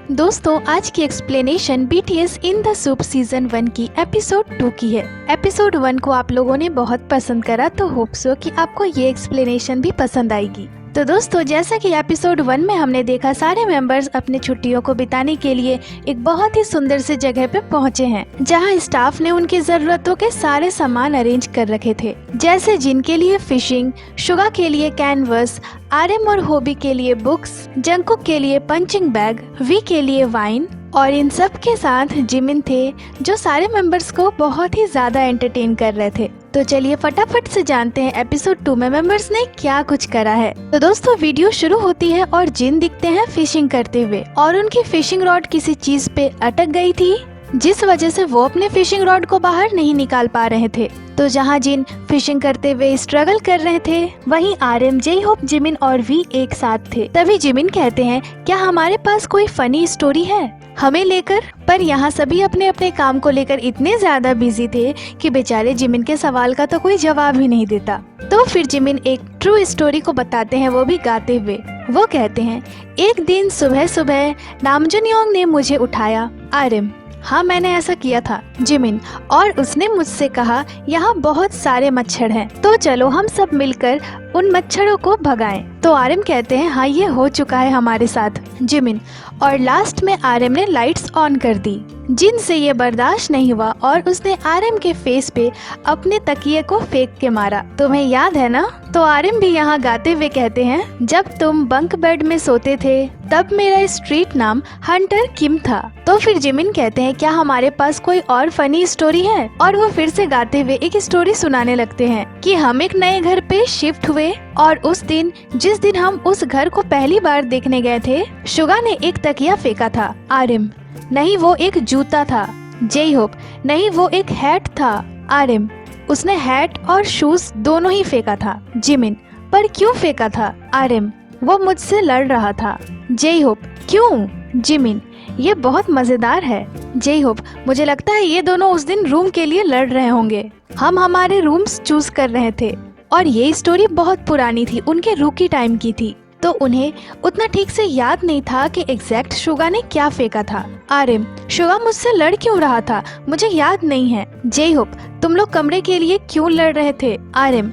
दोस्तों आज की explanation BTS in the soup season 1 की एपिसोड 2 की है। एपिसोड 1 को आप लोगों ने बहुत पसंद करा तो होप सो कि आपको ये एक्सप्लेनेशन भी पसंद आएगी। तो दोस्तों जैसा कि एपिसोड 1 में हमने देखा, सारे मेंबर्स अपने छुट्टियों को बिताने के लिए एक बहुत ही सुंदर सी जगह पे पहुंचे हैं, जहां स्टाफ ने उनकी जरूरतों के सारे सामान अरेंज कर रखे थे, जैसे जिन के लिए फिशिंग, शुगा के लिए कैनवस, RM और होबी के लिए बुक्स, जंकुक के लिए पंचिंग बैग, वी के लिए वाइन, और इन सब के साथ जिमिन थे जो सारे मेंबर्स को बहुत ही ज्यादा एंटरटेन कर रहे थे। तो चलिए फटाफट से जानते हैं एपिसोड 2 में मेंबर्स ने क्या कुछ करा है। तो दोस्तों वीडियो शुरू होती है और जिन दिखते हैं फिशिंग करते हुए, और उनकी फिशिंग रॉड किसी चीज पे अटक गई थी, जिस वजह से वो अपने फिशिंग रॉड को बाहर नहीं निकाल पा रहे थे। तो जहाँ जिन फिशिंग करते हुए स्ट्रगल कर रहे थे, वहीं RM, जे होप, जिमिन और वी एक साथ थे। तभी जिमिन कहते हैं, क्या हमारे पास कोई फनी स्टोरी है हमें लेकर? पर यहाँ सभी अपने अपने काम को लेकर इतने ज्यादा बिजी थे कि बेचारे जिमिन के सवाल का तो कोई जवाब ही नहीं देता। तो फिर जिमिन एक ट्रू स्टोरी को बताते हैं, वो भी गाते हुए। वो कहते हैं, एक दिन सुबह सुबह नामजुन ने मुझे उठाया। RM, हाँ मैंने ऐसा किया था जिमिन, और उसने मुझसे कहा यहाँ बहुत सारे मच्छर हैं, तो चलो हम सब मिलकर उन मच्छरों को भगाएं। तो RM कहते हैं, हाँ ये हो चुका है हमारे साथ जिमिन, और लास्ट में RM ने लाइट्स ऑन कर दी। जिन से ये बर्दाश्त नहीं हुआ और उसने RM के फेस पे अपने तकिए को फेंक के मारा। तुम्हें याद है ना? तो RM भी यहाँ गाते हुए कहते हैं, जब तुम बंक बेड में सोते थे तब मेरा स्ट्रीट नाम हंटर किम था। तो फिर जिमिन कहते हैं, क्या हमारे पास कोई और फनी स्टोरी है? और वो फिर से गाते हुए एक स्टोरी सुनाने लगते हैं कि हम एक नए घर पे शिफ्ट हुए, और उस दिन जिस दिन हम उस घर को पहली बार देखने गए थे, शुगा ने एक तकिया फेंका था। RM, नहीं वो एक जूता था। जे होप, नहीं वो एक हैट था। RM, उसने हैट और शूज दोनों ही फेंका था। जिमिन, पर क्यों फेंका था? RM, वो मुझसे लड़ रहा था। जे होप, क्यों? जिमिन, ये बहुत मजेदार है। जे होप, मुझे लगता है ये दोनों उस दिन रूम के लिए लड़ रहे होंगे। हम हमारे रूम्स चूज कर रहे थे, और ये स्टोरी बहुत पुरानी थी, उनके रूकी टाइम की थी, तो उन्हें उतना ठीक से याद नहीं था कि एग्जैक्ट शुगा ने क्या फेंका था। RM, शुगा मुझसे लड़ क्यों रहा था? मुझे याद नहीं है। जे होप, तुम लोग कमरे के लिए क्यों लड़ रहे थे? RM,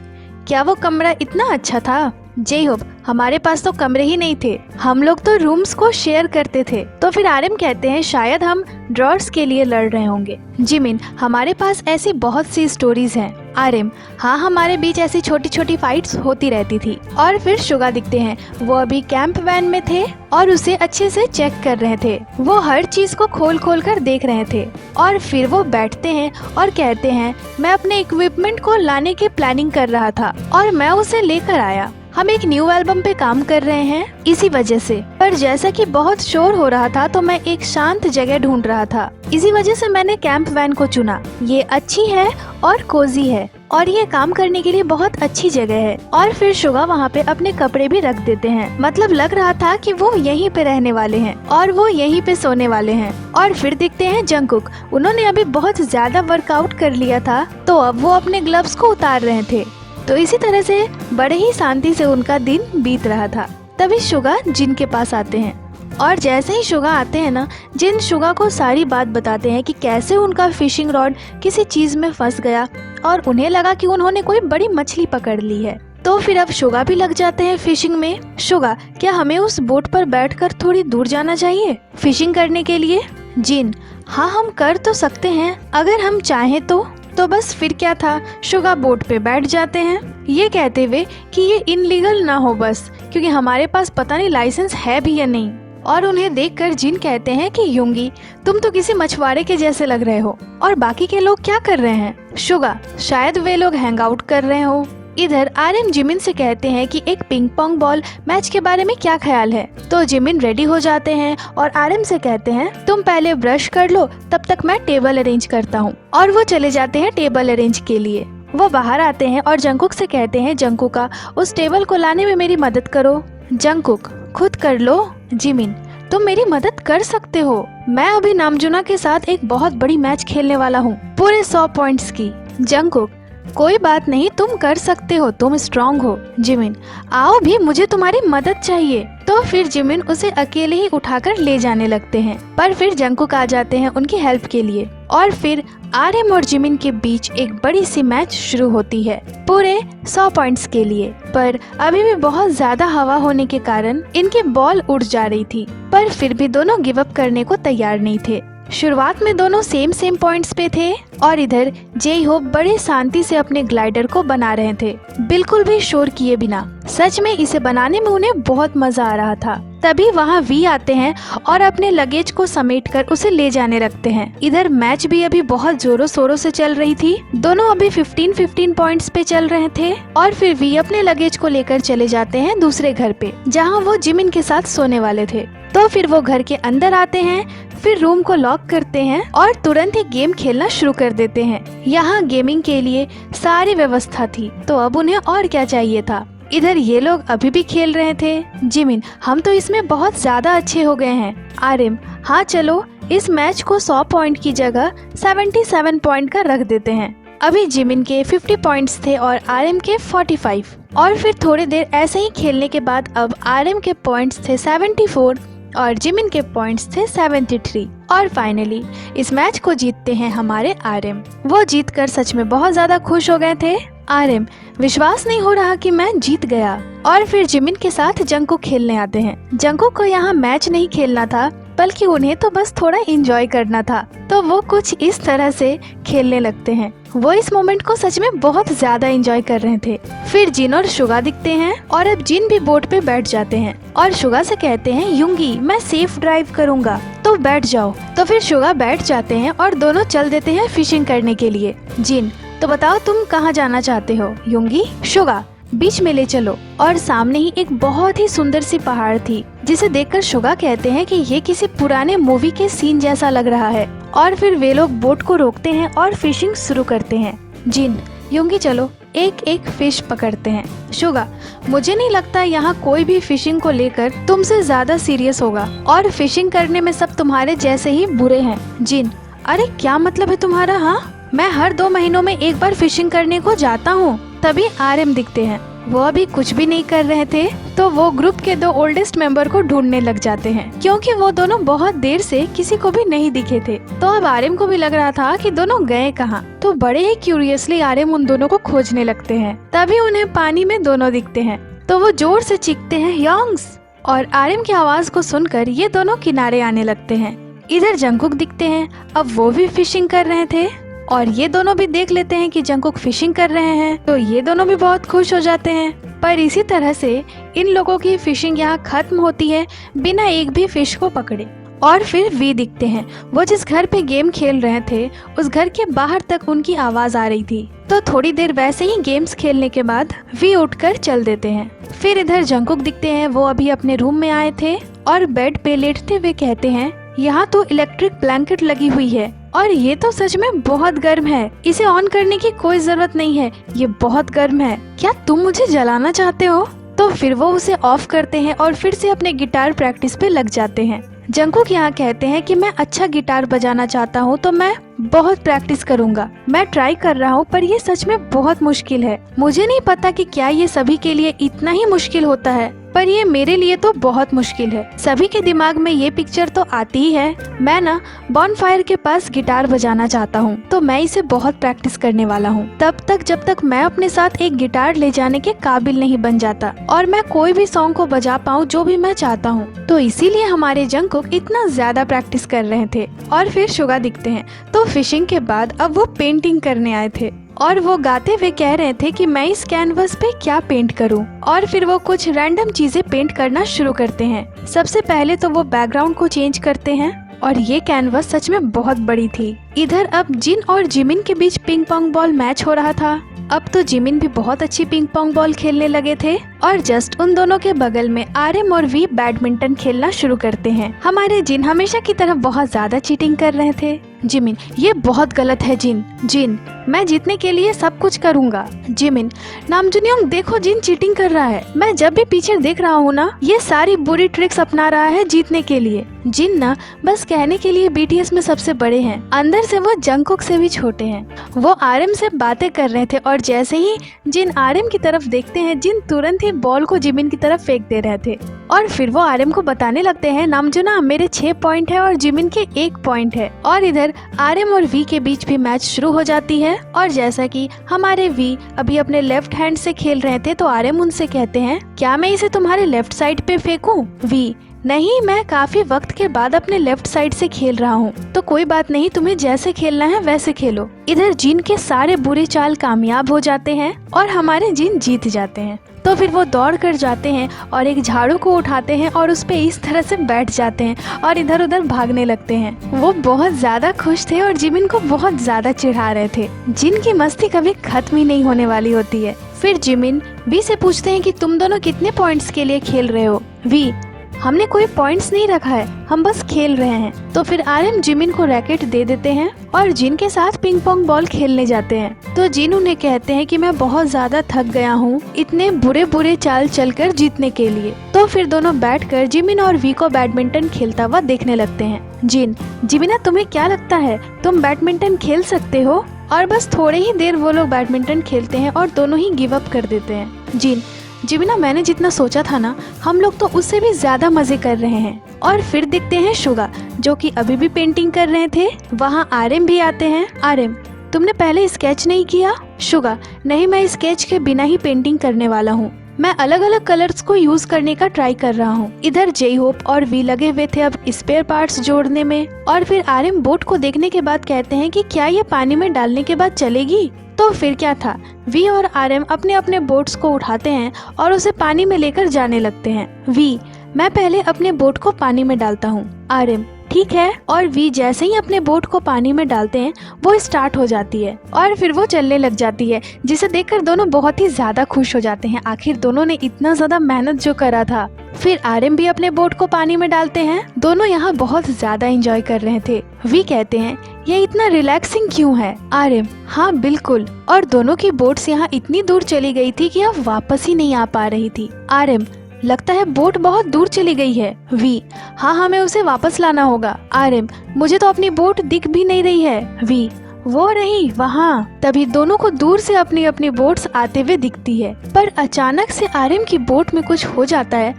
क्या वो कमरा इतना अच्छा था? जे होप, हमारे पास तो कमरे ही नहीं थे, हम लोग तो रूम्स को शेयर करते थे। तो फिर RM कहते हैं, शायद हम ड्रॉर्स के लिए लड़ रहे होंगे। जिमिन, हमारे पास ऐसी बहुत सी स्टोरीज हैं। RM, हाँ हमारे बीच ऐसी छोटी छोटी फाइट्स होती रहती थी। और फिर शुगा दिखते हैं, वो अभी कैंप वैन में थे और उसे अच्छे से चेक कर रहे थे। वो हर चीज को खोल खोल कर देख रहे थे, और फिर वो बैठते हैं और कहते हैं, मैं अपने इक्विपमेंट को लाने की प्लानिंग कर रहा था और मैं उसे लेकर आया। हम एक न्यू एल्बम पे काम कर रहे हैं इसी वजह से, पर जैसा कि बहुत शोर हो रहा था तो मैं एक शांत जगह ढूंढ रहा था, इसी वजह से मैंने कैंप वैन को चुना। ये अच्छी है और कोजी है, और ये काम करने के लिए बहुत अच्छी जगह है। और फिर शुगा वहाँ पे अपने कपड़े भी रख देते हैं, मतलब लग रहा था कि वो यहीं पे रहने वाले हैं और वो यहीं पे सोने वाले हैं। और फिर दिखते हैं जंकुक, उन्होंने अभी बहुत ज्यादा वर्कआउट कर लिया था, तो अब वो अपने ग्लव्स को उतार रहे थे। तो इसी तरह से बड़े ही शांति से उनका दिन बीत रहा था। तभी शुगा जिन के पास आते हैं, और जैसे ही शुगा आते हैं ना, जिन शुगा को सारी बात बताते हैं कि कैसे उनका फिशिंग रॉड किसी चीज में फंस गया और उन्हें लगा कि उन्होंने कोई बड़ी मछली पकड़ ली है। तो फिर अब शुगा भी लग जाते हैं फिशिंग में। शुगा, क्या हमें उस बोट पर बैठकर थोड़ी दूर जाना चाहिए फिशिंग करने के लिए? जिन, हाँ हम कर तो सकते हैं अगर हम चाहें तो बस फिर क्या था, शुगा बोट पे बैठ जाते हैं, ये कहते हुए कि ये इनलीगल ना हो बस, क्योंकि हमारे पास पता नहीं लाइसेंस है भी या नहीं। और उन्हें देखकर जिन कहते हैं कि युंगी, तुम तो किसी मछुआरे के जैसे लग रहे हो, और बाकी के लोग क्या कर रहे हैं? शुगा, शायद वे लोग हैंग आउट कर रहे हो। इधर RM जिमिन से कहते हैं कि एक पिंग पोंग बॉल मैच के बारे में क्या ख्याल है? तो जिमिन रेडी हो जाते हैं और RM से कहते हैं, तुम पहले ब्रश कर लो, तब तक मैं टेबल अरेंज करता हूँ। और वो चले जाते हैं टेबल अरेंज के लिए। वो बाहर आते हैं और जंकुक से कहते हैं, जंकुका, उस टेबल को लाने में मेरी मदद करो। जंकुक, खुद कर लो। जिमिन, तुम मेरी मदद कर सकते हो, मैं अभी नामजुना के साथ एक बहुत बड़ी मैच खेलने वाला हूँ, पूरे 100 पॉइंट्स की। जंकुक, कोई बात नहीं, तुम कर सकते हो, तुम स्ट्रांग हो। जिमिन, आओ भी, मुझे तुम्हारी मदद चाहिए। तो फिर जिमिन उसे अकेले ही उठाकर ले जाने लगते हैं, पर फिर जंगकुक आ जाते हैं उनकी हेल्प के लिए और फिर आरएम और जिमिन के बीच एक बड़ी सी मैच शुरू होती है पूरे 100 पॉइंट्स के लिए। पर अभी भी बहुत ज्यादा हवा होने के कारण इनकी बॉल उड़ जा रही थी, पर फिर भी दोनों गिव अप करने को तैयार नहीं थे। शुरुआत में दोनों सेम पॉइंट्स पे थे और इधर जेई होप बड़े शांति से अपने ग्लाइडर को बना रहे थे, बिल्कुल भी शोर किए बिना। सच में इसे बनाने में उन्हें बहुत मजा आ रहा था। तभी वहाँ वी आते हैं और अपने लगेज को समेटकर उसे ले जाने लगते हैं। इधर मैच भी अभी बहुत जोरों शोरों से चल रही थी। दोनों अभी 15 पॉइंट्स पे चल रहे थे और फिर वी अपने लगेज को लेकर चले जाते हैं दूसरे घर पे, जहाँ वो जिमिन के साथ सोने वाले थे। तो फिर वो घर के अंदर आते हैं, फिर रूम को लॉक करते हैं और तुरंत ही गेम खेलना शुरू कर देते हैं। यहाँ गेमिंग के लिए सारी व्यवस्था थी, तो अब उन्हें और क्या चाहिए था। इधर ये लोग अभी भी खेल रहे थे। जिमिन, हम तो इसमें बहुत ज्यादा अच्छे हो गए हैं। आरएम, हाँ चलो इस मैच को 100 पॉइंट की जगह 77 पॉइंट का रख देते हैं। अभी जिमिन के 50 पॉइंट्स थे और आरएम के 45। और फिर थोड़ी देर ऐसे ही खेलने के बाद अब आरएम के पॉइंट्स थे 74 और जिमिन के पॉइंट्स थे 73। और फाइनली इस मैच को जीतते हैं हमारे आरएम। वो जीतकर सच में बहुत ज्यादा खुश हो गए थे। आरएम, विश्वास नहीं हो रहा कि मैं जीत गया। और फिर जिमिन के साथ जंगकुक खेलने आते हैं। जंगकुक को यहाँ मैच नहीं खेलना था, बल्कि उन्हें तो बस थोड़ा एंजॉय करना था, तो वो कुछ इस तरह से खेलने लगते हैं। वो इस मोमेंट को सच में बहुत ज्यादा एंजॉय कर रहे थे। फिर जिन और शुगा दिखते हैं और अब जिन भी बोट पे बैठ जाते हैं और शुगा से कहते हैं, युंगी मैं सेफ ड्राइव करूंगा तो बैठ जाओ। तो फिर शुगा बैठ जाते हैं और दोनों चल देते हैं फिशिंग करने के लिए। जिन, तो बताओ तुम कहाँ जाना चाहते हो। युंगी, शुगा बीच में ले चलो। और सामने ही एक बहुत ही सुंदर सी पहाड़ थी, जिसे देखकर शुगा कहते हैं कि ये किसी पुराने मूवी के सीन जैसा लग रहा है। और फिर वे लोग बोट को रोकते हैं और फिशिंग शुरू करते हैं। जिन, युंगी चलो एक एक फिश पकड़ते हैं। शुगा, मुझे नहीं लगता यहाँ कोई भी फिशिंग को लेकर तुमसे ज्यादा सीरियस होगा और फिशिंग करने में सब तुम्हारे जैसे ही बुरे हैं। जिन, अरे क्या मतलब है तुम्हारा। हाँ, मैं हर 2 महीनों में एक बार फिशिंग करने को जाता हूँ। तभी आरएम दिखते हैं। वो अभी कुछ भी नहीं कर रहे थे, तो वो ग्रुप के 2 ओल्डेस्ट मेंबर को ढूंढने लग जाते हैं, क्योंकि वो दोनों बहुत देर से किसी को भी नहीं दिखे थे। तो अब आरएम को भी लग रहा था कि दोनों गए कहाँ। तो बड़े ही क्यूरियसली आरएम उन दोनों को खोजने लगते हैं। तभी उन्हें पानी में दोनों दिखते हैं, तो वो जोर से चीखते हैं, योंग्स। और आरएम की आवाज को सुनकर ये दोनों किनारे आने लगते हैं। इधर जंगकुक दिखते हैं। अब वो भी फिशिंग कर रहे थे और ये दोनों भी देख लेते हैं कि जंगकुक फिशिंग कर रहे हैं, तो ये दोनों भी बहुत खुश हो जाते हैं। पर इसी तरह से इन लोगों की फिशिंग यहाँ खत्म होती है बिना एक भी फिश को पकड़े। और फिर वी दिखते हैं। वो जिस घर पे गेम खेल रहे थे उस घर के बाहर तक उनकी आवाज आ रही थी। तो थोड़ी देर वैसे ही गेम्स खेलने के बाद वी उठकर चल देते हैं। फिर इधर जंगकुक दिखते हैं। वो अभी अपने रूम में आए थे और बेड पे लेटते हुए कहते हैं, यहाँ तो इलेक्ट्रिक ब्लैंकेट लगी हुई है और ये तो सच में बहुत गर्म है। इसे ऑन करने की कोई जरूरत नहीं है, ये बहुत गर्म है। क्या तुम मुझे जलाना चाहते हो? तो फिर वो उसे ऑफ करते हैं और फिर से अपने गिटार प्रैक्टिस पे लग जाते हैं। जंगकुक यहाँ कहते हैं कि मैं अच्छा गिटार बजाना चाहता हूँ, तो मैं बहुत प्रैक्टिस करूँगा। मैं ट्राई कर रहा हूँ, पर ये सच में बहुत मुश्किल है। मुझे नहीं पता कि क्या ये सभी के लिए इतना ही मुश्किल होता है, पर ये मेरे लिए तो बहुत मुश्किल है। सभी के दिमाग में ये पिक्चर तो आती ही है। मैं ना बॉनफायर के पास गिटार बजाना चाहता हूँ, तो मैं इसे बहुत प्रैक्टिस करने वाला हूँ, तब तक जब तक मैं अपने साथ एक गिटार ले जाने के काबिल नहीं बन जाता और मैं कोई भी सॉन्ग को बजा पाऊँ जो भी मैं चाहता हूँ। तो इसीलिए हमारे जंगकुक इतना ज्यादा प्रैक्टिस कर रहे थे। और फिर शुगा दिखते हैं। तो फिशिंग के बाद अब वो पेंटिंग करने आए थे और वो गाते हुए कह रहे थे कि मैं इस कैनवस पे क्या पेंट करूं। और फिर वो कुछ रैंडम चीजें पेंट करना शुरू करते हैं। सबसे पहले तो वो बैकग्राउंड को चेंज करते हैं और ये कैनवस सच में बहुत बड़ी थी। इधर अब जिन और जिमिन के बीच पिंग पोंग बॉल मैच हो रहा था। अब तो जिमिन भी बहुत अच्छी पिंग पोंग बॉल खेलने लगे थे और जस्ट उन दोनों के बगल में आरएम और वी बैडमिंटन खेलना शुरू करते हैं। हमारे जिन हमेशा की तरह बहुत ज्यादा चीटिंग कर रहे थे। जिमिन, ये बहुत गलत है जिन, मैं जीतने के लिए सब कुछ करूंगा। जिमिन, नामजुनियोंग देखो जिन चीटिंग कर रहा है। मैं जब भी पीछे देख रहा हूँ ना, ये सारी बुरी ट्रिक्स अपना रहा है जीतने के लिए। जिन ना बस कहने के लिए बीटीएस में सबसे बड़े हैं, अंदर से वो जंगकुक से भी छोटे हैं। वो आरएम से बातें कर रहे थे और जैसे ही जिन आरएम की तरफ देखते हैं, जिन तुरंत ही बॉल को जिमिन की तरफ फेंक दे रहे थे और फिर वो आरएम को बताने लगते हैं, नामजुना मेरे 6 पॉइंट है और जिमिन के 1 पॉइंट है। और इधर आरएम और वी के बीच भी मैच शुरू हो जाती है और जैसा कि हमारे वी अभी अपने लेफ्ट हैंड से खेल रहे थे तो आरएम उनसे कहते हैं, क्या मैं इसे तुम्हारे लेफ्ट साइड पे फेंकूं? वी, नहीं, मैं काफी वक्त के बाद अपने लेफ्ट साइड से खेल रहा हूँ, तो कोई बात नहीं, तुम्हें जैसे खेलना है वैसे खेलो। इधर जिन के सारे बुरे चाल कामयाब हो जाते हैं और हमारे जिन जीत जाते हैं। तो फिर वो दौड़ कर जाते हैं और एक झाड़ू को उठाते हैं और उस पे इस तरह से बैठ जाते हैं और इधर उधर भागने लगते हैं। वो बहुत ज्यादा खुश थे और जिमिन को बहुत ज्यादा चिढ़ा रहे थे। जिन की मस्ती कभी खत्म ही नहीं होने वाली होती है। फिर जिमिन वी से पूछते हैं कि तुम दोनों कितने पॉइंट्स के लिए खेल रहे हो? वी, हमने कोई पॉइंट्स नहीं रखा है, हम बस खेल रहे हैं। तो फिर आरएम जिमिन को रैकेट दे देते हैं और जिन के साथ पिंग पोंग बॉल खेलने जाते हैं। तो जिन उन्हें कहते हैं कि मैं बहुत ज्यादा थक गया हूँ इतने बुरे बुरे चाल चलकर जीतने के लिए। तो फिर दोनों बैठकर जिमिन और वी को बैडमिंटन खेलता हुआ देखने लगते हैं। जिमिना, तुम्हें क्या लगता है तुम बैडमिंटन खेल सकते हो? और बस थोड़े ही देर वो लोग बैडमिंटन खेलते हैं और दोनों ही गिव अप कर देते हैं। जिमिना, मैंने जितना सोचा था ना, हम लोग तो उससे भी ज्यादा मजे कर रहे हैं। और फिर दिखते हैं शुगा जो कि अभी भी पेंटिंग कर रहे थे। वहाँ आरएम भी आते हैं। आरएम, तुमने पहले स्केच नहीं किया? शुगा, नहीं, मैं स्केच के बिना ही पेंटिंग करने वाला हूँ। मैं अलग अलग कलर्स को यूज करने का ट्राई कर रहा हूँ। इधर जे होप और वी लगे हुए थे अब स्पेयर पार्ट्स जोड़ने में। और फिर आरएम बोट को देखने के बाद कहते हैं कि क्या ये पानी में डालने के बाद चलेगी? तो फिर क्या था, वी और आरएम अपने अपने बोट्स को उठाते हैं और उसे पानी में लेकर जाने लगते हैं। वी, मैं पहले अपने बोट को पानी में डालता हूँ। आरएम, ठीक है। और वी जैसे ही अपने बोट को पानी में डालते हैं वो स्टार्ट हो जाती है और फिर वो चलने लग जाती है, जिसे देखकर दोनों बहुत ही ज्यादा खुश हो जाते हैं। आखिर दोनों ने इतना ज्यादा मेहनत जो करा था। फिर आरएम भी अपने बोट को पानी में डालते हैं। दोनों यहाँ बहुत ज्यादा एंजॉय कर रहे थे। वी कहते हैं, ये इतना रिलैक्सिंग क्यों है? आरएम, हाँ बिल्कुल। और दोनों की बोट्स यहाँ इतनी दूर चली गई थी कि अब वापस ही नहीं आ पा रही थी। आरएम, लगता है बोट बहुत दूर चली गई है। वी, हाँ, हमें उसे वापस लाना होगा। आरएम, मुझे तो अपनी बोट दिख भी नहीं रही है। वी, वो रही वहाँ। तभी दोनों को दूर से अपनी अपनी बोट्स आते हुए दिखती है, पर अचानक से आरएम की बोट में कुछ हो जाता है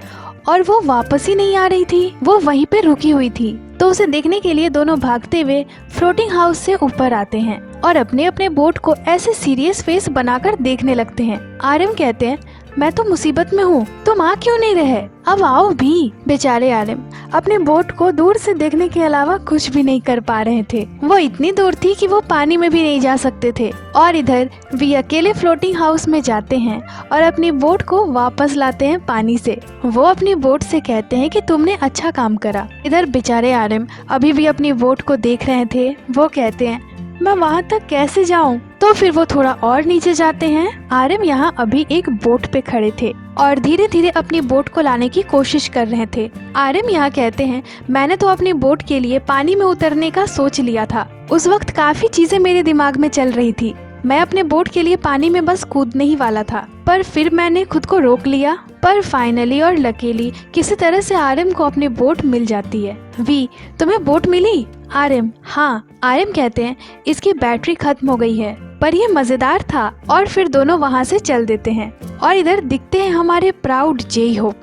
और वो वापस ही नहीं आ रही थी, वो वहीं पे रुकी हुई थी। तो उसे देखने के लिए दोनों भागते हुए फ्लोटिंग हाउस से ऊपर आते हैं और अपने अपने बोट को ऐसे सीरियस फेस बनाकर देखने लगते हैं। आरएम कहते हैं, मैं तो मुसीबत में हूँ, तुम आ क्यों नहीं रहे? अब आओ भी। बेचारे आरएम अपने बोट को दूर से देखने के अलावा कुछ भी नहीं कर पा रहे थे। वो इतनी दूर थी कि वो पानी में भी नहीं जा सकते थे। और इधर वी अकेले फ्लोटिंग हाउस में जाते हैं और अपनी बोट को वापस लाते हैं पानी से। वो अपनी बोट से कहते हैं कि तुमने अच्छा काम करा। इधर बेचारे आरएम अभी भी अपनी बोट को देख रहे थे। वो कहते हैं, मैं वहाँ तक कैसे जाऊँ? तो फिर वो थोड़ा और नीचे जाते हैं। आरएम यहाँ अभी एक बोट पे खड़े थे और धीरे धीरे अपनी बोट को लाने की कोशिश कर रहे थे। आरएम यहाँ कहते हैं, मैंने तो अपनी बोट के लिए पानी में उतरने का सोच लिया था। उस वक्त काफी चीजें मेरे दिमाग में चल रही थी। मैं अपने बोट के लिए पानी में बस कूदने ही वाला था, पर फिर मैंने खुद को रोक लिया। पर फाइनली और लकीली किसी तरह से आरएम को अपनी बोट मिल जाती है। वी, तुम्हें बोट मिली? आरएम, हाँ। आरएम कहते हैं, इसकी बैटरी खत्म हो गई है, पर ये मजेदार था। और फिर दोनों वहाँ से चल देते हैं। और इधर दिखते हैं हमारे प्राउड जे होप।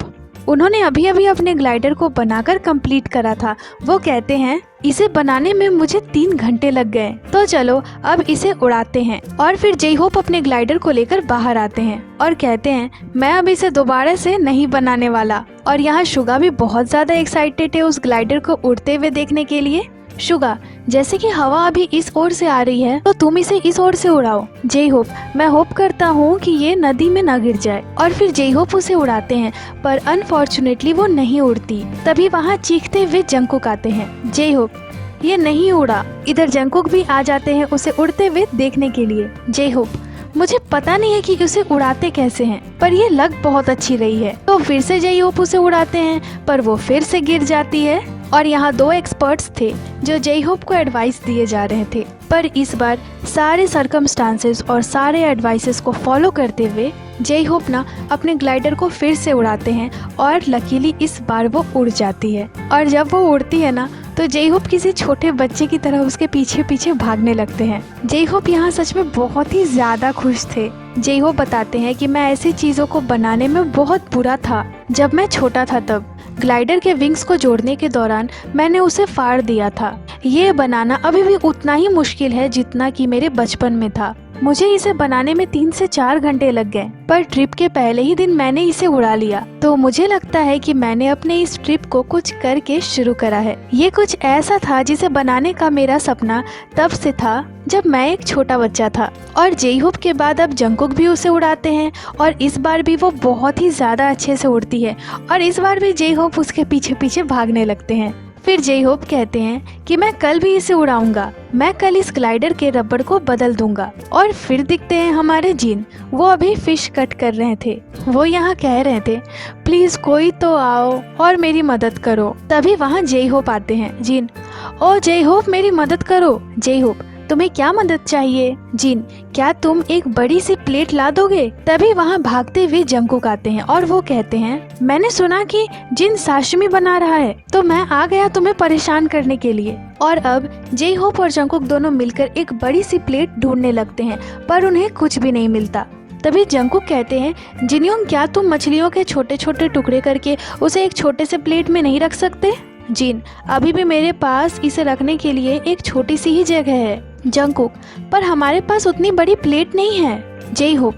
उन्होंने अभी अभी अपने ग्लाइडर को बनाकर कंप्लीट करा था। वो कहते हैं, इसे बनाने में मुझे 3 घंटे लग गए, तो चलो अब इसे उड़ाते हैं। और फिर जे होप अपने ग्लाइडर को लेकर बाहर आते हैं और कहते हैं, मैं अब इसे दोबारा से नहीं बनाने वाला। और यहाँ शुगा भी बहुत ज्यादा एक्साइटेड है उस ग्लाइडर को उड़ते हुए देखने के लिए। शुगा, जैसे कि हवा अभी इस ओर से आ रही है तो तुम इसे इस ओर से उड़ाओ। जे होप, मैं होप करता हूँ कि ये नदी में न गिर जाए। और फिर जे होप उसे उड़ाते हैं, पर अनफॉर्चुनेटली वो नहीं उड़ती। तभी वहाँ चीखते हुए जंगकुक आते हैं। जे होप, ये नहीं उड़ा। इधर जंगकुक भी आ जाते हैं उसे उड़ते हुए देखने के लिए। जे होप, मुझे पता नहीं है कि उसे उड़ाते कैसे हैं, पर ये लग बहुत अच्छी रही है। तो फिर से जे होप उसे उड़ाते हैं, पर वो फिर से गिर जाती है। और यहाँ 2 एक्सपर्ट्स थे जो जे होप को एडवाइस दिए जा रहे थे, पर इस बार सारे सर्कमस्टांसेस और सारे एडवाइसेस को फॉलो करते हुए जे होप ना अपने ग्लाइडर को फिर से उड़ाते हैं और लकीली इस बार वो उड़ जाती है। और जब वो उड़ती है ना तो जे होप किसी छोटे बच्चे की तरह उसके पीछे पीछे भागने लगते हैं। जे होप यहाँ सच में बहुत ही ज़्यादा खुश थे। जे होप बताते हैं कि मैं ऐसी चीज़ों को बनाने में बहुत बुरा था। जब मैं छोटा था तब ग्लाइडर के विंग्स को जोड़ने के दौरान मैंने उसे फाड़ दिया था। ये बनाना अभी भी उतना ही मुश्किल है जितना कि मेरे बचपन में था। मुझे इसे बनाने में 3 से 4 घंटे लग गए, पर ट्रिप के पहले ही दिन मैंने इसे उड़ा लिया। तो मुझे लगता है कि मैंने अपने इस ट्रिप को कुछ करके शुरू करा है। ये कुछ ऐसा था जिसे बनाने का मेरा सपना तब से था जब मैं एक छोटा बच्चा था। और जे होप के बाद अब जंगकुक भी उसे उड़ाते हैं और इस बार भी वो बहुत ही ज्यादा अच्छे से उड़ती है और इस बार भी जे होप उसके पीछे पीछे भागने लगते हैं। फिर जे होप कहते हैं कि मैं कल भी इसे उड़ाऊंगा, मैं कल इस ग्लाइडर के रबड़ को बदल दूंगा। और फिर दिखते हैं हमारे जिन, वो अभी फिश कट कर रहे थे। वो यहाँ कह रहे थे प्लीज कोई तो आओ और मेरी मदद करो। तभी वहाँ जे होप आते हैं। जिन, ओ जे होप मेरी मदद करो। जे होप, तुम्हें क्या मदद चाहिए? जिन, क्या तुम एक बड़ी सी प्लेट ला दोगे? तभी वहाँ भागते हुए जंगकुक आते हैं और वो कहते हैं मैंने सुना कि जिन साशिमी बना रहा है, तो मैं आ गया तुम्हें परेशान करने के लिए। और अब जे होप और जंगकुक दोनों मिलकर एक बड़ी सी प्लेट ढूंढने लगते हैं, पर उन्हें कुछ भी नहीं मिलता। तभी जंगकुक कहते हैं जिनयोंग, क्या तुम मछलियों के छोटे छोटे टुकड़े करके उसे एक छोटे से प्लेट में नहीं रख सकते? जिन, अभी भी मेरे पास इसे रखने के लिए एक छोटी सी ही जगह है। जंगकुक, पर हमारे पास उतनी बड़ी प्लेट नहीं है। जे होप,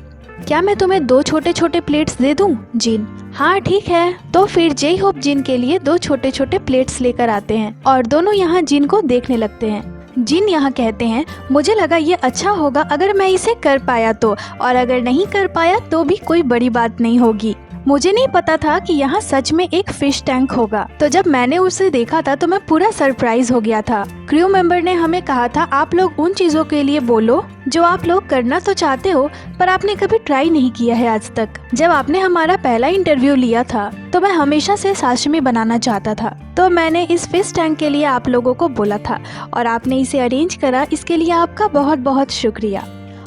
क्या मैं तुम्हें 2 छोटे छोटे प्लेट्स दे दूं? जिन, हाँ ठीक है। तो फिर जे होप जिन के लिए 2 छोटे छोटे प्लेट्स लेकर आते हैं और दोनों यहाँ जिन को देखने लगते हैं। जिन यहाँ कहते हैं मुझे लगा ये अच्छा होगा अगर मैं इसे कर पाया तो, और अगर नहीं कर पाया तो भी कोई बड़ी बात नहीं होगी। मुझे नहीं पता था कि यहाँ सच में एक फिश टैंक होगा। तो जब मैंने उसे देखा था तो मैं पूरा सरप्राइज हो गया था। क्रू मेंबर ने हमें कहा था आप लोग उन चीजों के लिए बोलो जो आप लोग करना तो चाहते हो पर आपने कभी ट्राई नहीं किया है आज तक। जब आपने हमारा पहला इंटरव्यू लिया था तो मैं हमेशा से साशिमी बनाना चाहता था, तो मैंने इस फिश टैंक के लिए आप लोगों को बोला था और आपने इसे अरेंज करा, इसके लिए आपका बहुत बहुत शुक्रिया।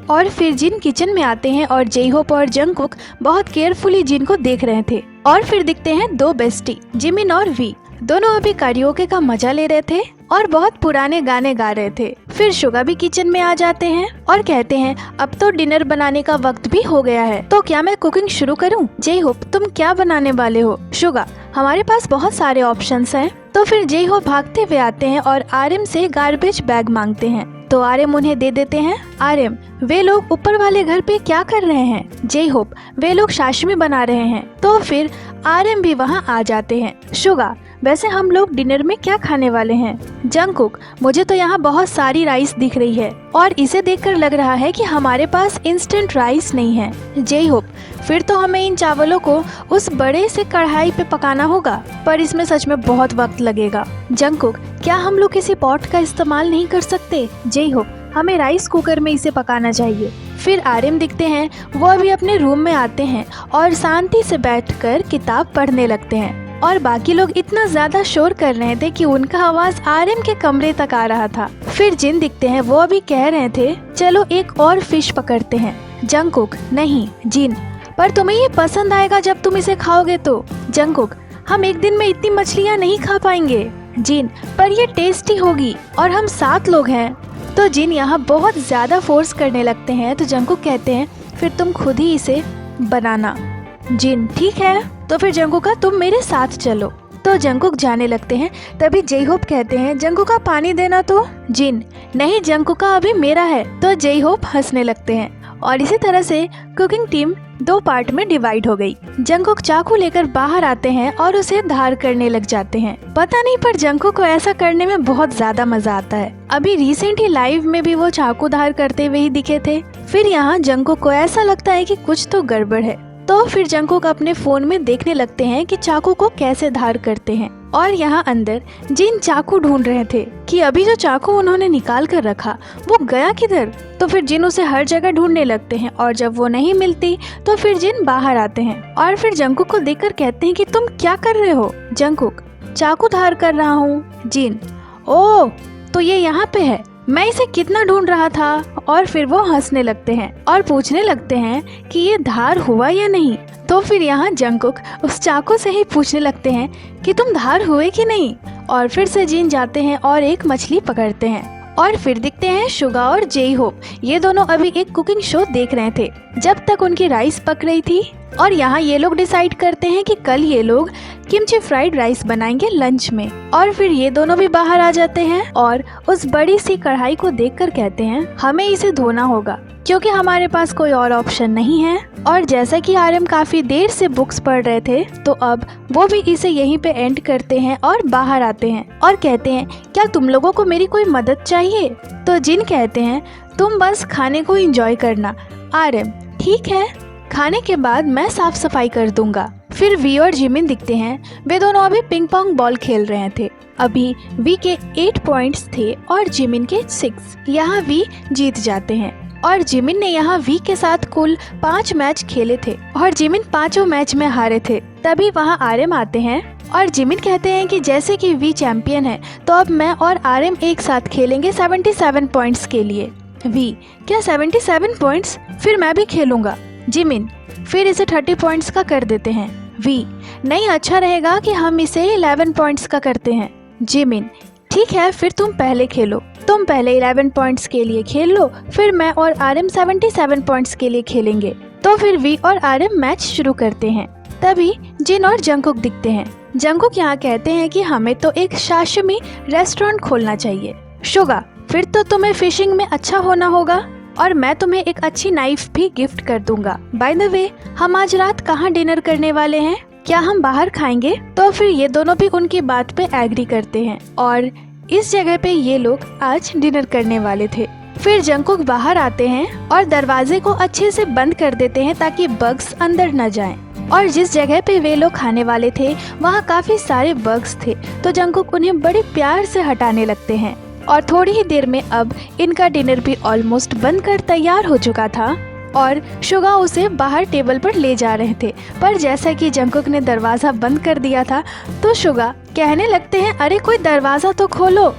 और फिर जिन किचन में आते हैं और जे होप और जंगकुक बहुत केयरफुली जिन को देख रहे थे। और फिर दिखते हैं 2 बेस्टी, जिमिन और वी। दोनों अभी कैरियोके का मजा ले रहे थे और बहुत पुराने गाने गा रहे थे। फिर शुगा भी किचन में आ जाते हैं और कहते हैं अब तो डिनर बनाने का वक्त भी हो गया है, तो क्या मैं कुकिंग शुरू करूं? जे होप, तुम क्या बनाने वाले हो? शुगा, हमारे पास बहुत सारे ऑप्शंस हैं। तो फिर जे होप भागते हुए आते हैं और आरएम से गार्बेज बैग मांगते हैं, तो आरएम उन्हें दे देते हैं। आरएम, वे लोग ऊपर वाले घर पे क्या कर रहे हैं? जे होप, वे लोग साशिमी बना रहे हैं। तो फिर आरएम भी वहाँ आ जाते हैं। शुगा, वैसे हम लोग डिनर में क्या खाने वाले हैं? जंगकुक, मुझे तो यहाँ बहुत सारी राइस दिख रही है और इसे देखकर लग रहा है कि हमारे पास इंस्टेंट राइस नहीं है। जे होप, फिर तो हमें इन चावलों को उस बड़े से कढ़ाई पे पकाना होगा, पर इसमें सच में बहुत वक्त लगेगा। जंगकुक, क्या हम लोग किसी पॉट का इस्तेमाल नहीं कर सकते? जे होप, हमें राइस कुकर में इसे पकाना चाहिए। फिर आरएम दिखते हैं, वो अभी अपने रूम में आते हैं और शांति से बैठकर किताब पढ़ने लगते हैं और बाकी लोग इतना ज्यादा शोर कर रहे थे कि उनका आवाज आरएम के कमरे तक आ रहा था। फिर जिन दिखते हैं, वो अभी कह रहे थे चलो एक और फिश पकड़ते हैं। जंगकुक, नहीं। जिन, पर तुम्हें ये पसंद आएगा जब तुम इसे खाओगे तो। जंगकुक, हम एक दिन में इतनी मछलियाँ नहीं खा पाएंगे। जिन, पर ये टेस्टी होगी और हम 7 लोग हैं। तो जिन यहाँ बहुत ज्यादा फोर्स करने लगते हैं, तो जंगकुक कहते हैं फिर तुम खुद ही इसे बनाना। जिन, ठीक है। तो फिर जंगकुक, तुम मेरे साथ चलो। तो जंगकुक जाने लगते हैं। तभी जे होप कहते हैं जंगकुक पानी देना तो। जिन, नहीं, जंगकुक अभी मेरा है। तो जे होप हंसने लगते हैं और इसी तरह से कुकिंग टीम 2 पार्ट में डिवाइड हो गई। जंगकुक चाकू लेकर बाहर आते हैं और उसे धार करने लग जाते हैं। पता नहीं, पर जंगकुक को ऐसा करने में बहुत ज्यादा मजा आता है। अभी रिसेंट ही लाइव में भी वो चाकू धार करते हुए ही दिखे थे। फिर यहाँ जंगकुक को ऐसा लगता है कि कुछ तो गड़बड़ है, तो फिर जंगकुक अपने फोन में देखने लगते हैं कि चाकू को कैसे धार करते हैं। और यहाँ अंदर जिन चाकू ढूंढ रहे थे कि अभी जो चाकू उन्होंने निकाल कर रखा वो गया किधर। तो फिर जिन उसे हर जगह ढूंढने लगते हैं और जब वो नहीं मिलती तो फिर जिन बाहर आते हैं और फिर जंगकुक को देखकर कहते हैं कि तुम क्या कर रहे हो? जंगकुक, चाकू धार कर रहा हूँ। जिन, ओह तो ये यहाँ पे है। मैं इसे कितना ढूंढ रहा था। और फिर वो हंसने लगते हैं और पूछने लगते हैं कि ये धार हुआ या नहीं। तो फिर यहाँ जंगकुक उस चाकू से ही पूछने लगते हैं कि तुम धार हुए कि नहीं। और फिर से जिन जाते हैं और एक मछली पकड़ते हैं। और फिर दिखते हैं शुगा और जेई होप। ये दोनों अभी एक कुकिंग शो देख रहे थे जब तक उनकी राइस पक रही थी। और यहाँ ये लोग डिसाइड करते हैं कि कल ये लोग किमची फ्राइड राइस बनाएंगे लंच में। और फिर ये दोनों भी बाहर आ जाते हैं और उस बड़ी सी कढ़ाई को देखकर कहते हैं हमें इसे धोना होगा क्योंकि हमारे पास कोई और ऑप्शन नहीं है। और जैसा कि आरएम काफी देर से बुक्स पढ़ रहे थे तो अब वो भी इसे यहीं पे एंड करते हैं और बाहर आते हैं और कहते हैं क्या तुम लोगों को मेरी कोई मदद चाहिए। तो जिन कहते हैं तुम बस खाने को एंजॉय करना। आरएम ठीक है, खाने के बाद मैं साफ सफाई कर दूंगा। फिर वी और जिमिन दिखते हैं। वे दोनों अभी पिंग पोंग बॉल खेल रहे थे। अभी वी के 8 पॉइंट्स थे और जिमिन के 6। यहाँ वी जीत जाते हैं और जिमिन ने यहाँ वी के साथ कुल 5 मैच खेले थे और जिमिन 5 मैच में हारे थे। तभी वहाँ आरएम आते हैं और जिमिन कहते हैं कि जैसे कि वी चैंपियन है तो अब मैं और आरएम एक साथ खेलेंगे 77 पॉइंट्स के लिए। वी क्या 77 पॉइंट्स, फिर मैं भी खेलूंगा। जिमिन फिर इसे 30 पॉइंट्स का कर देते हैं। वी नहीं, अच्छा रहेगा कि हम इसे 11 पॉइंट्स का करते हैं। जिमिन ठीक है, फिर तुम पहले खेलो। तुम पहले 11 पॉइंट्स के लिए खेल लो, फिर मैं और आरएम 77 पॉइंट्स के लिए खेलेंगे। तो फिर वी और आरएम मैच शुरू करते हैं। तभी जिन और जंगकुक दिखते हैं। जंगकुक यहाँ कहते हैं कि हमें तो एक साशिमी रेस्टोरेंट खोलना चाहिए। शुगा फिर तो तुम्हें फिशिंग में अच्छा होना होगा और मैं तुम्हें एक अच्छी नाइफ भी गिफ्ट कर दूंगा। बाय द वे, हम आज रात कहाँ डिनर करने वाले हैं? क्या हम बाहर खाएंगे? तो फिर ये दोनों भी उनकी बात पे एग्री करते हैं और इस जगह पे ये लोग आज डिनर करने वाले थे। फिर जंगकुक बाहर आते हैं और दरवाजे को अच्छे से बंद कर देते हैं ताकि बग्स अंदर न जाएं। और जिस जगह पे वे लोग खाने वाले थे वहाँ काफी सारे बग्स थे तो जंगकुक उन्हें बड़े प्यार से हटाने लगते हैं। और थोड़ी ही देर में अब इनका डिनर भी ऑलमोस्ट बनकर तैयार हो चुका था और शुगा उसे बाहर टेबल पर ले जा रहे थे। पर जैसा कि जंगकुक ने दरवाज़ा बंद कर दिया था तो शुगा कहने लगते हैं अरे कोई दरवाज़ा तो खोलो।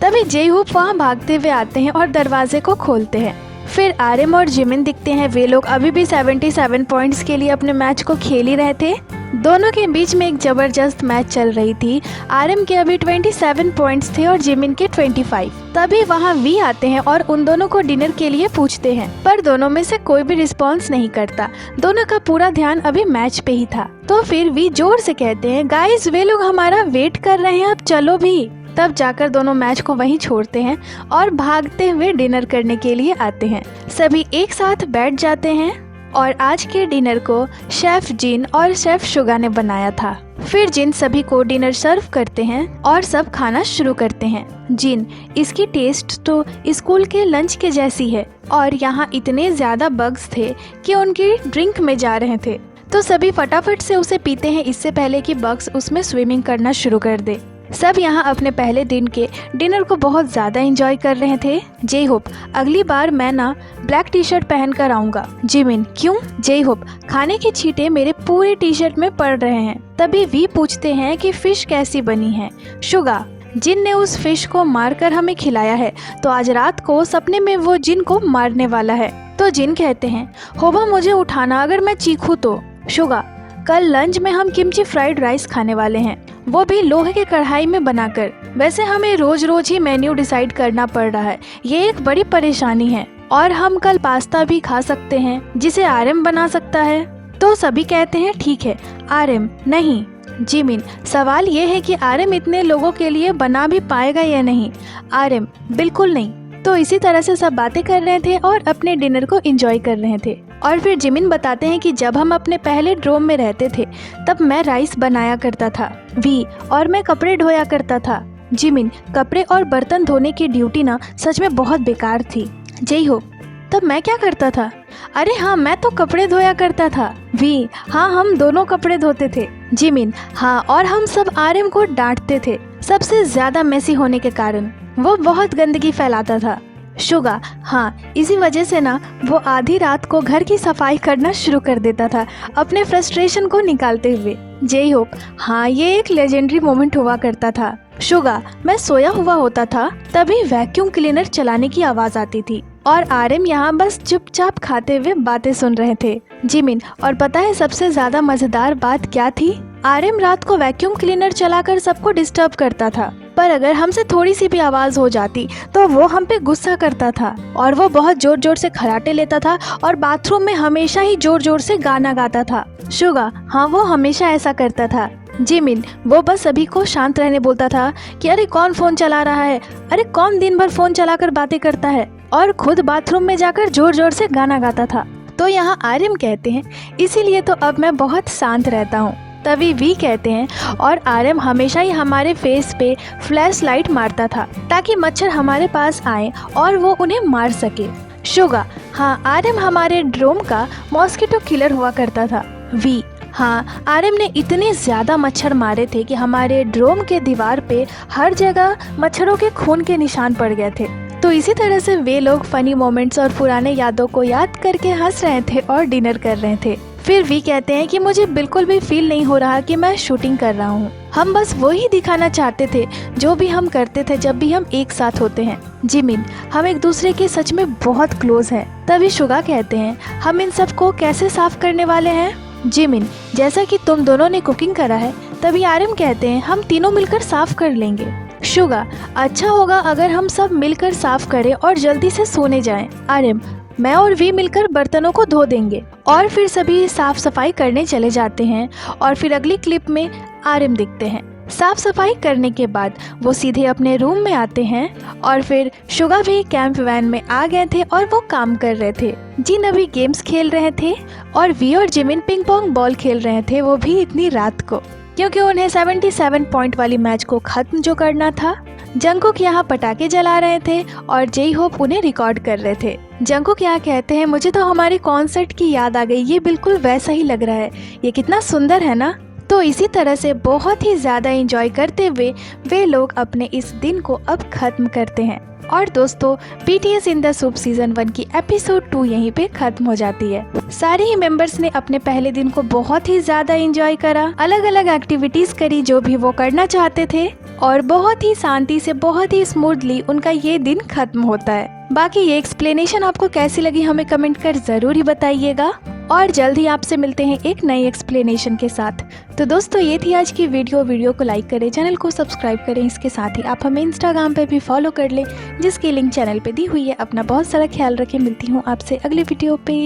तभी जेहूप वहाँ भागते हुए आते हैं और दरवाजे को खोलते हैं। फिर आरएम और जिमिन दिखते हैं। वे लोग अभी भी 77 पॉइंट्स के लिए अपने मैच को खेल ही रहे थे। दोनों के बीच में एक जबरदस्त मैच चल रही थी। आरएम के अभी 27 पॉइंट्स थे और जिमिन के 25। तभी वहाँ वी आते हैं और उन दोनों को डिनर के लिए पूछते हैं पर दोनों में से कोई भी रिस्पॉन्स नहीं करता। दोनों का पूरा ध्यान अभी मैच पे ही था। तो फिर वी जोर से कहते हैं गाइस वे लोग हमारा वेट कर रहे हैं, अब चलो भी। तब जाकर दोनों मैच को वहीं छोड़ते हैं और भागते हुए डिनर करने के लिए आते हैं। सभी एक साथ बैठ जाते हैं और आज के डिनर को शेफ जिन और शेफ शुगा ने बनाया था। फिर जिन सभी को डिनर सर्व करते हैं और सब खाना शुरू करते हैं। जिन इसकी टेस्ट तो स्कूल के लंच के जैसी है और यहाँ इतने ज्यादा बग्स थे कि उनकी ड्रिंक में जा रहे थे तो सभी फटाफट से उसे पीते हैं इससे पहले कि बग्स उसमें स्विमिंग करना शुरू कर दे। सब यहाँ अपने पहले दिन के डिनर को बहुत ज़्यादा एंजॉय कर रहे थे। जेहोप अगली बार मैं ना ब्लैक टी शर्ट पहन कर आऊँगा। जिमिन क्यों? जेहोप खाने के छींटे मेरे पूरे टी शर्ट में पड़ रहे हैं। तभी वी पूछते हैं कि फिश कैसी बनी है। शुगा जिन ने उस फिश को मारकर हमें खिलाया है तो आज रात को सपने में वो जिन को मारने वाला है। तो जिन कहते हैं होबा मुझे उठाना अगर मैं चीखूं तो। शुगा कल लंच में हम किमची फ्राइड राइस खाने वाले हैं, वो भी लोहे के कढ़ाई में बनाकर। वैसे हमें रोज रोज ही मेन्यू डिसाइड करना पड़ रहा है, ये एक बड़ी परेशानी है। और हम कल पास्ता भी खा सकते हैं जिसे आरएम बना सकता है। तो सभी कहते हैं ठीक है। आरएम नहीं। जिमिन सवाल ये है कि आरएम इतने लोगों के लिए बना भी पाएगा या नहीं। आरएम बिल्कुल नहीं। तो इसी तरह से सब बातें कर रहे थे और अपने डिनर को एंजॉय कर रहे थे। और फिर जिमिन बताते हैं कि जब हम अपने पहले ड्रोम में रहते थे तब मैं राइस बनाया करता था वी और मैं कपड़े धोया करता था। जिमिन कपड़े और बर्तन धोने की ड्यूटी ना सच में बहुत बेकार थी। जेहोप तब मैं क्या करता था? अरे हाँ मैं तो कपड़े धोया करता था। वी हाँ हम दोनों कपड़े धोते थे। जिमिन हाँ और हम सब आरएम को डांटते थे सबसे ज्यादा मेसी होने के कारण, वो बहुत गंदगी फैलाता था। शुगा हाँ इसी वजह से ना वो आधी रात को घर की सफाई करना शुरू कर देता था अपने फ्रस्ट्रेशन को निकालते हुए। जेहोप हाँ ये एक लेजेंडरी मोमेंट हुआ करता था। शुगा, मैं सोया हुआ होता था तभी वैक्यूम क्लीनर चलाने की आवाज आती थी और आर्यन यहाँ बस चुपचाप खाते हुए बातें सुन रहे थे। जिमिन, और पता है सबसे ज्यादा मजेदार बात क्या थी? आर्यन रात को वैक्यूम क्लीनर चलाकर सबको डिस्टर्ब करता था, पर अगर हमसे थोड़ी सी भी आवाज हो जाती तो वो हम पे गुस्सा करता था और वो बहुत जोर जोर से खर्राटे लेता था और बाथरूम में हमेशा ही जोर जोर से गाना गाता था। शुगा, हाँ वो हमेशा ऐसा करता था। जिमिन, वो बस सभी को शांत रहने बोलता था कि अरे कौन फोन चला रहा है, अरे कौन दिन भर फोन चलाकर बातें करता है, और खुद बाथरूम में जाकर जोर जोर से गाना गाता था। तो यहाँ आर्यन कहते हैं इसीलिए तो अब मैं बहुत शांत रहता हूँ। तभी वी कहते हैं और आर्यन हमेशा ही हमारे फेस पे फ्लैश लाइट मारता था ताकि मच्छर हमारे पास आए और वो उन्हें मार सके। शुगा, हाँ आर्यन हमारे ड्रोम का मॉस्किटो किलर हुआ करता था। वी, हाँ आर्यन ने इतने ज्यादा मच्छर मारे थे कि हमारे ड्रोम के दीवार पे हर जगह मच्छरों के खून के निशान पड़ गए थे। तो इसी तरह से वे लोग फनी मोमेंट्स और पुराने यादों को याद करके हंस रहे थे और डिनर कर रहे थे। फिर वी कहते हैं कि मुझे बिल्कुल भी फील नहीं हो रहा कि मैं शूटिंग कर रहा हूँ, हम बस वही दिखाना चाहते थे जो भी हम करते थे जब भी हम एक साथ होते हैं। जिमिन, हम एक दूसरे के सच में बहुत क्लोज हैं। तभी शुगा कहते हैं हम इन सब को कैसे साफ करने वाले हैं? जिमिन, जैसा कि तुम दोनों ने कुकिंग करा है। तभी आर्यन कहते हैं हम तीनों मिलकर साफ कर लेंगे। शुगा, अच्छा होगा अगर हम सब मिलकर साफ करें और जल्दी से सोने जाएं। आर्यन, मैं और वी मिलकर बर्तनों को धो देंगे। और फिर सभी साफ सफाई करने चले जाते हैं और फिर अगली क्लिप में आर्यन दिखते हैं। साफ सफाई करने के बाद वो सीधे अपने रूम में आते हैं और फिर शुगा भी कैंप वैन में आ गए थे और वो काम कर रहे थे। जिन अभी गेम्स खेल रहे थे और वी और जिमिन पिंग पोंग बॉल खेल रहे थे, वो भी इतनी रात को, क्योंकि उन्हें 77 पॉइंट वाली मैच को खत्म जो करना था। जंगकुक यहाँ पटाखे जला रहे थे और जे होप उन्हें रिकॉर्ड कर रहे थे। जंगकुक यहाँ कहते हैं मुझे तो हमारे कॉन्सर्ट की याद आ गई, ये बिल्कुल वैसा ही लग रहा है, ये कितना सुंदर है ना। तो इसी तरह से बहुत ही ज्यादा एंजॉय करते हुए वे लोग अपने इस दिन को अब खत्म करते हैं। और दोस्तों, BTS in the soup season 1 की एपिसोड 2 यहीं पे खत्म हो जाती है। सारे ही मेंबर्स ने अपने पहले दिन को बहुत ही ज्यादा एंजॉय करा, अलग अलग एक्टिविटीज करी जो भी वो करना चाहते थे और बहुत ही शांति से, बहुत ही स्मूथली उनका ये दिन खत्म होता है। बाकी ये एक्सप्लेनेशन आपको कैसी लगी हमें कमेंट कर जरूर ही बताइएगा और जल्द ही आपसे मिलते हैं एक नई एक्सप्लेनेशन के साथ। तो दोस्तों, ये थी आज की वीडियो को लाइक करें, चैनल को सब्सक्राइब करें, इसके साथ ही आप हमें इंस्टाग्राम पे भी फॉलो कर लें जिसकी लिंक चैनल पे दी हुई है। अपना बहुत सारा ख्याल रखें, मिलती हूँ आपसे अगली वीडियो पे।